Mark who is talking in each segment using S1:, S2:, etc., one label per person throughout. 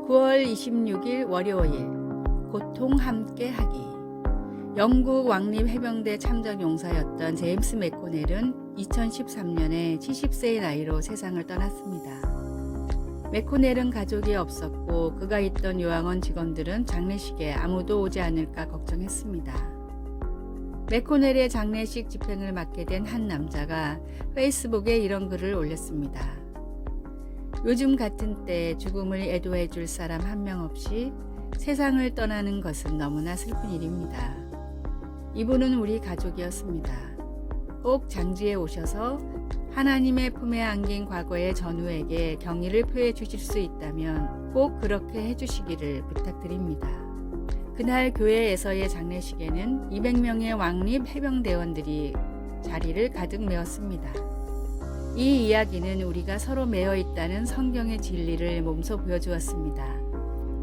S1: 9월 26일 월요일 고통 함께 하기. 영국 왕립 해병대 참전 용사였던 제임스 맥코넬은 2013년에 70세의 나이로 세상을 떠났습니다. 맥코넬은 가족이 없었고 그가 있던 요양원 직원들은 장례식에 아무도 오지 않을까 걱정했습니다. 맥코넬의 장례식 집행을 맡게 된 한 남자가 페이스북에 이런 글을 올렸습니다. 요즘 같은 때 죽음을 애도해 줄 사람 한 명 없이 세상을 떠나는 것은 너무나 슬픈 일입니다. 이분은 우리 가족이었습니다. 꼭 장지에 오셔서 하나님의 품에 안긴 과거의 전우에게 경의를 표해 주실 수 있다면 꼭 그렇게 해주시기를 부탁드립니다. 그날 교회에서의 장례식에는 200명의 왕립 해병대원들이 자리를 가득 메웠습니다. 이 이야기는 우리가 서로 매여 있다는 성경의 진리를 몸소 보여주었습니다.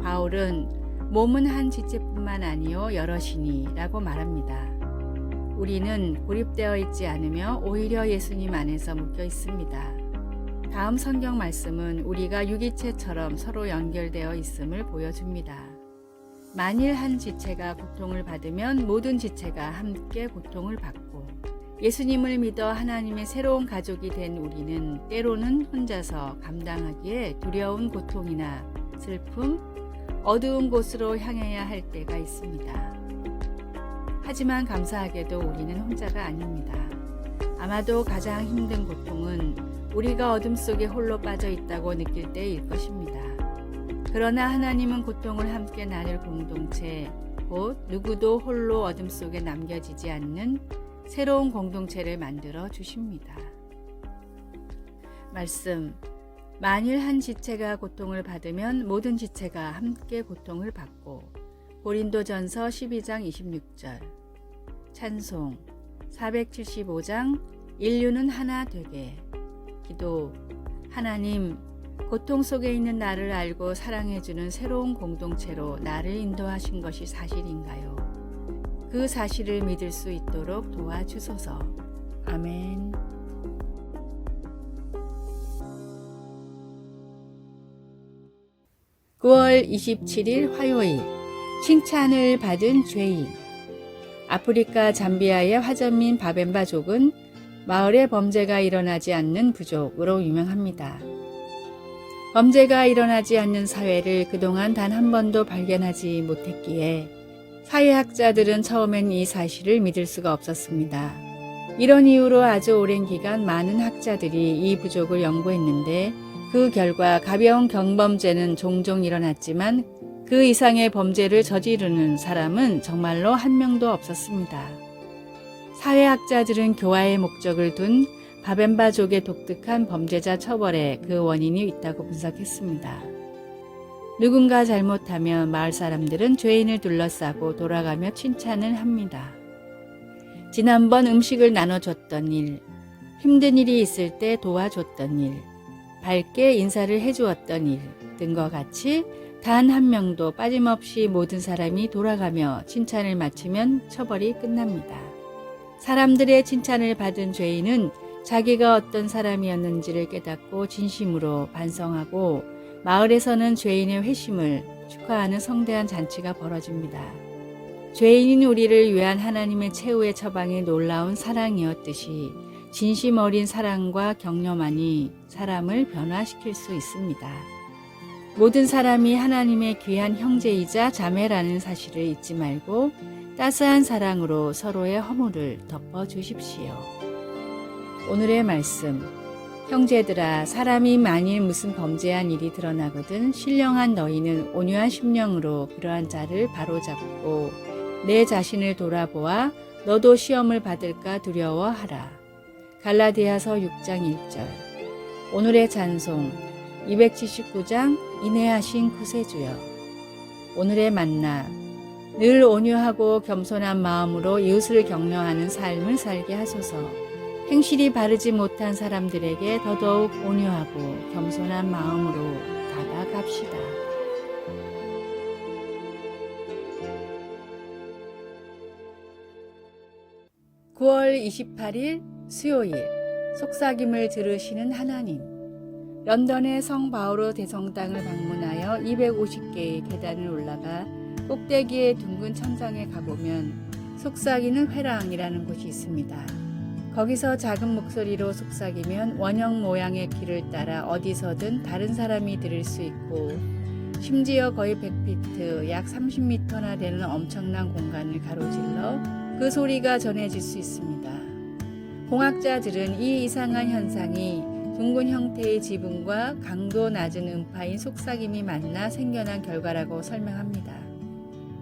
S1: 바울은 몸은 한 지체뿐만 아니요 여럿이니 라고 말합니다. 우리는 고립되어 있지 않으며 오히려 예수님 안에서 묶여 있습니다. 다음 성경 말씀은 우리가 유기체처럼 서로 연결되어 있음을 보여줍니다. 만일 한 지체가 고통을 받으면 모든 지체가 함께 고통을 받고 예수님을 믿어 하나님의 새로운 가족이 된 우리는 때로는 혼자서 감당하기에 두려운 고통이나 슬픔, 어두운 곳으로 향해야 할 때가 있습니다. 하지만 감사하게도 우리는 혼자가 아닙니다. 아마도 가장 힘든 고통은 우리가 어둠 속에 홀로 빠져 있다고 느낄 때일 것입니다. 그러나 하나님은 고통을 함께 나눌 공동체, 곧 누구도 홀로 어둠 속에 남겨지지 않는 새로운 공동체를 만들어 주십니다. 말씀. 만일 한 지체가 고통을 받으면 모든 지체가 함께 고통을 받고. 고린도전서 12장 26절. 찬송 475장 인류는 하나 되게. 기도. 하나님, 고통 속에 있는 나를 알고 사랑해주는 새로운 공동체로 나를 인도하신 것이 사실인가요? 그 사실을 믿을 수 있도록 도와주소서. 아멘. (9월 27일) 화요일. 칭찬을 받은 죄인. 아프리카 잠비아의 화전민 바벤바족은 마을에 범죄가 일어나지 않는 부족으로 유명합니다. 범죄가 일어나지 않는 사회를 그동안 단 한 번도 발견하지 못했기에 사회학자들은 처음엔 이 사실을 믿을 수가 없었습니다. 이런 이유로 아주 오랜 기간 많은 학자들이 이 부족을 연구했는데 그 결과 가벼운 경범죄는 종종 일어났지만 그 이상의 범죄를 저지르는 사람은 정말로 한 명도 없었습니다. 사회학자들은 교화의 목적을 둔 바벤바족의 독특한 범죄자 처벌에 그 원인이 있다고 분석했습니다. 누군가 잘못하면 마을 사람들은 죄인을 둘러싸고 돌아가며 칭찬을 합니다. 지난번 음식을 나눠줬던 일, 힘든 일이 있을 때 도와줬던 일, 밝게 인사를 해주었던 일 등과 같이 단 한 명도 빠짐없이 모든 사람이 돌아가며 칭찬을 마치면 처벌이 끝납니다. 사람들의 칭찬을 받은 죄인은 자기가 어떤 사람이었는지를 깨닫고 진심으로 반성하고 마을에서는 죄인의 회심을 축하하는 성대한 잔치가 벌어집니다. 죄인인 우리를 위한 하나님의 최후의 처방이 놀라운 사랑이었듯이 진심 어린 사랑과 격려만이 사람을 변화시킬 수 있습니다. 모든 사람이 하나님의 귀한 형제이자 자매라는 사실을 잊지 말고 따스한 사랑으로 서로의 허물을 덮어주십시오. 오늘의 말씀. 형제들아, 사람이 만일 무슨 범죄한 일이 드러나거든 신령한 너희는 온유한 심령으로 그러한 자를 바로잡고 내 자신을 돌아보아 너도 시험을 받을까 두려워하라. 갈라디아서 6장 1절. 오늘의 찬송 279장 인내하신 구세주여. 오늘의 만나. 늘 온유하고 겸손한 마음으로 이웃을 격려하는 삶을 살게 하소서. 행실이 바르지 못한 사람들에게 더더욱 온유하고 겸손한 마음으로 다가갑시다. 9월 28일 수요일. 속삭임을 들으시는 하나님. 런던의 성 바오로 대성당을 방문하여 250개의 계단을 올라가 꼭대기의 둥근 천장에 가보면 속삭이는 회랑이라는 곳이 있습니다. 거기서 작은 목소리로 속삭이면 원형 모양의 길을 따라 어디서든 다른 사람이 들을 수 있고 심지어 거의 100피트, 약 30m나 되는 엄청난 공간을 가로질러 그 소리가 전해질 수 있습니다. 공학자들은 이 이상한 현상이 둥근 형태의 지붕과 강도 낮은 음파인 속삭임이 만나 생겨난 결과라고 설명합니다.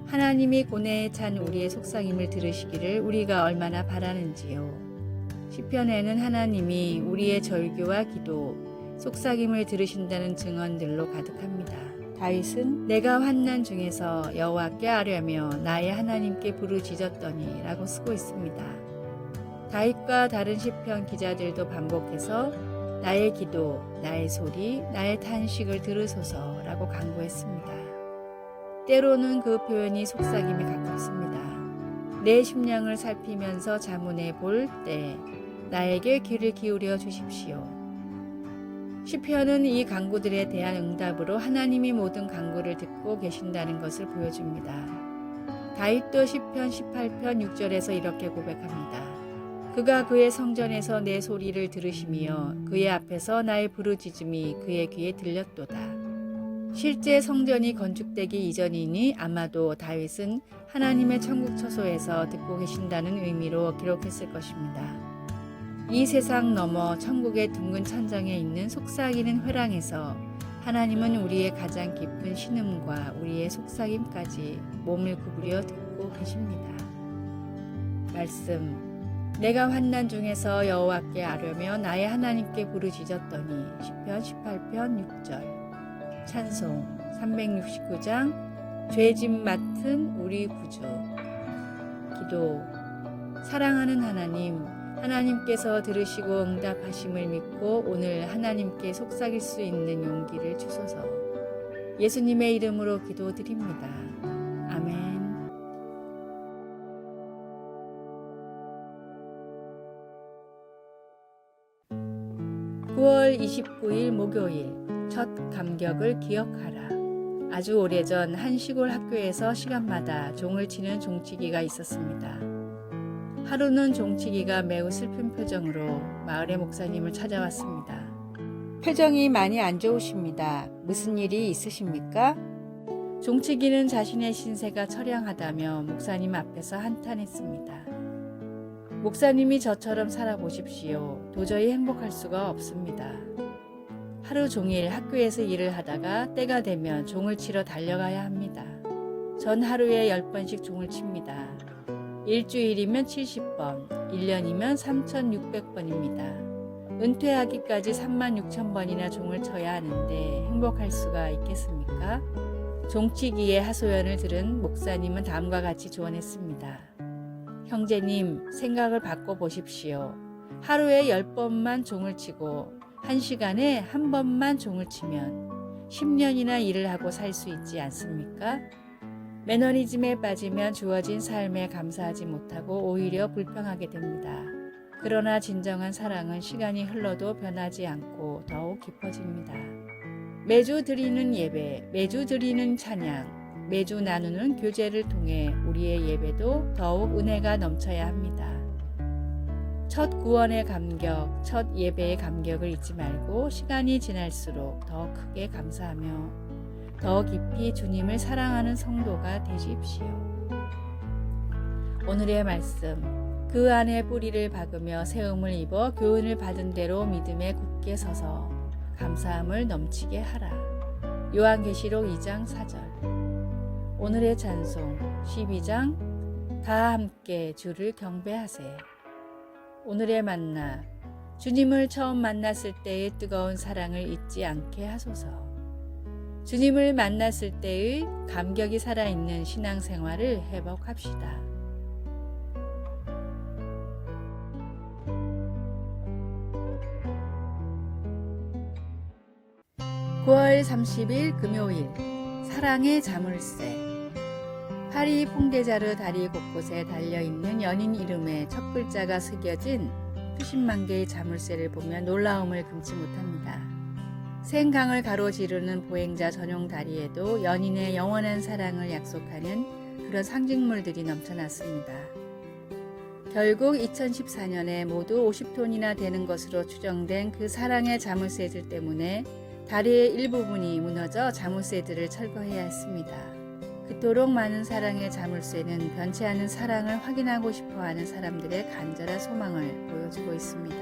S1: 하나님이 고뇌에 찬 우리의 속삭임을 들으시기를 우리가 얼마나 바라는지요. 시편에는 하나님이 우리의 절규와 기도, 속삭임을 들으신다는 증언들로 가득합니다. 다윗은 내가 환난 중에서 여호와께 아뢰며 나의 하나님께 부르짖었더니 라고 쓰고 있습니다. 다윗과 다른 시편 기자들도 반복해서 나의 기도, 나의 소리, 나의 탄식을 들으소서라고 간구했습니다. 때로는 그 표현이 속삭임에 가깝습니다. 내 심령을 살피면서 자문해 볼 때 나에게 귀를 기울여 주십시오. 시편은 이 간구들에 대한 응답으로 하나님이 모든 간구를 듣고 계신다는 것을 보여줍니다. 다윗도 시편 18편 6절에서 이렇게 고백합니다. 그가 그의 성전에서 내 소리를 들으시며 그의 앞에서 나의 부르짖음이 그의 귀에 들렸도다. 실제 성전이 건축되기 이전이니 아마도 다윗은 하나님의 천국 처소에서 듣고 계신다는 의미로 기록했을 것입니다. 이 세상 너머 천국의 둥근 천장에 있는 속삭이는 회랑에서 하나님은 우리의 가장 깊은 신음과 우리의 속삭임까지 몸을 구부려 듣고 계십니다. 말씀 내가 환난 중에서 여호와께 아뢰며 나의 하나님께 부르짖었더니 시편 18편 6절 찬송 369장 죄짐 맡은 우리 구주 기도 사랑하는 하나님께서 들으시고 응답하심을 믿고 오늘 하나님께 속삭일 수 있는 용기를 주소서. 예수님의 이름으로 기도드립니다. 아멘. 9월 29일 목요일 첫 감격을 기억하라. 아주 오래전 한 시골 학교에서 시간마다 종을 치는 종치기가 있었습니다. 하루는 종치기가 매우 슬픈 표정으로 마을의 목사님을 찾아왔습니다. 표정이 많이 안 좋으십니다. 무슨 일이 있으십니까? 종치기는 자신의 신세가 처량하다며 목사님 앞에서 한탄했습니다. 목사님이 저처럼 살아보십시오. 도저히 행복할 수가 없습니다. 하루 종일 학교에서 일을 하다가 때가 되면 종을 치러 달려가야 합니다. 전 하루에 10번씩 종을 칩니다. 일주일이면 70번, 1년이면 3,600번입니다. 은퇴하기까지 36,000번이나 종을 쳐야 하는데 행복할 수가 있겠습니까? 종치기의 하소연을 들은 목사님은 다음과 같이 조언했습니다. 형제님, 생각을 바꿔보십시오. 하루에 10번만 종을 치고 1시간에 한 번만 종을 치면 10년이나 일을 하고 살 수 있지 않습니까? 매너리즘에 빠지면 주어진 삶에 감사하지 못하고 오히려 불평하게 됩니다. 그러나 진정한 사랑은 시간이 흘러도 변하지 않고 더욱 깊어집니다. 매주 드리는 예배, 매주 드리는 찬양, 매주 나누는 교제를 통해 우리의 예배도 더욱 은혜가 넘쳐야 합니다. 첫 구원의 감격, 첫 예배의 감격을 잊지 말고 시간이 지날수록 더 크게 감사하며 더 깊이 주님을 사랑하는 성도가 되십시오. 오늘의 말씀, 그 안에 뿌리를 박으며 세움을 입어 교훈을 받은 대로 믿음에 굳게 서서 감사함을 넘치게 하라. 요한계시록 2장 4절. 오늘의 찬송 12장 다 함께 주를 경배하세. 오늘의 만나 주님을 처음 만났을 때의 뜨거운 사랑을 잊지 않게 하소서. 주님을 만났을 때의 감격이 살아있는 신앙생활을 회복합시다. 9월 30일 금요일 사랑의 자물쇠. 파리 퐁데자르 다리 곳곳에 달려있는 연인 이름의 첫 글자가 새겨진 수십만 개의 자물쇠를 보면 놀라움을 금치 못합니다. 생강을 가로지르는 보행자 전용 다리에도 연인의 영원한 사랑을 약속하는 그런 상징물들이 넘쳐났습니다. 결국 2014년에 모두 50톤이나 되는 것으로 추정된 그 사랑의 자물쇠들 때문에 다리의 일부분이 무너져 자물쇠들을 철거해야 했습니다. 그토록 많은 사랑의 자물쇠는 변치 않은 사랑을 확인하고 싶어하는 사람들의 간절한 소망을 보여주고 있습니다.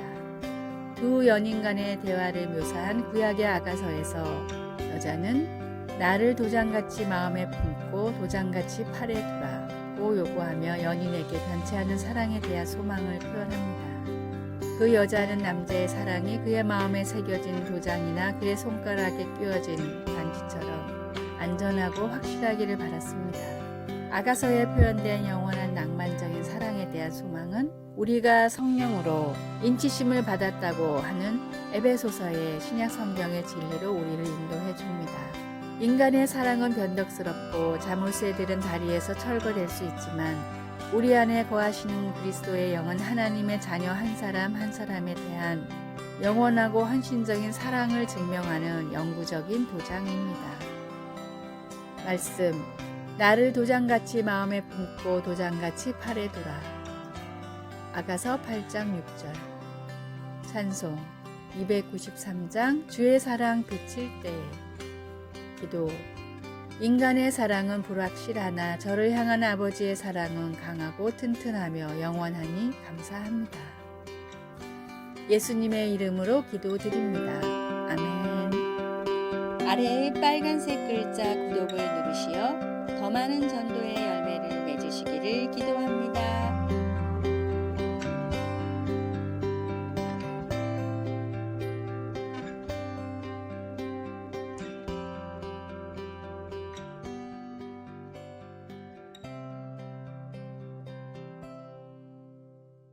S1: 두 연인 간의 대화를 묘사한 구약의 아가서에서 여자는 나를 도장같이 마음에 품고 도장같이 팔에 두라고 요구하며 연인에게 변치 않은 사랑에 대한 소망을 표현합니다. 그 여자는 남자의 사랑이 그의 마음에 새겨진 도장이나 그의 손가락에 끼워진 반지처럼 안전하고 확실하기를 바랐습니다. 아가서에 표현된 영원한 낭만적인 사랑에 대한 소망은 우리가 성령으로 인치심을 받았다고 하는 에베소서의 신약 성경의 진리로 우리를 인도해 줍니다. 인간의 사랑은 변덕스럽고 자물쇠들은 다리에서 철거될 수 있지만 우리 안에 거하시는 그리스도의 영은 하나님의 자녀 한 사람 한 사람에 대한 영원하고 헌신적인 사랑을 증명하는 영구적인 도장입니다. 말씀, 나를 도장같이 마음에 품고 도장같이 팔에 두라. 아가서 8장 6절. 찬송 293장 주의 사랑 비칠 때에. 기도, 인간의 사랑은 불확실하나 저를 향한 아버지의 사랑은 강하고 튼튼하며 영원하니 감사합니다. 예수님의 이름으로 기도드립니다. 아멘. 아래의 빨간색 글자 구독을 누르시어 더 많은 전도의 열매를 맺으시기를 기도합니다.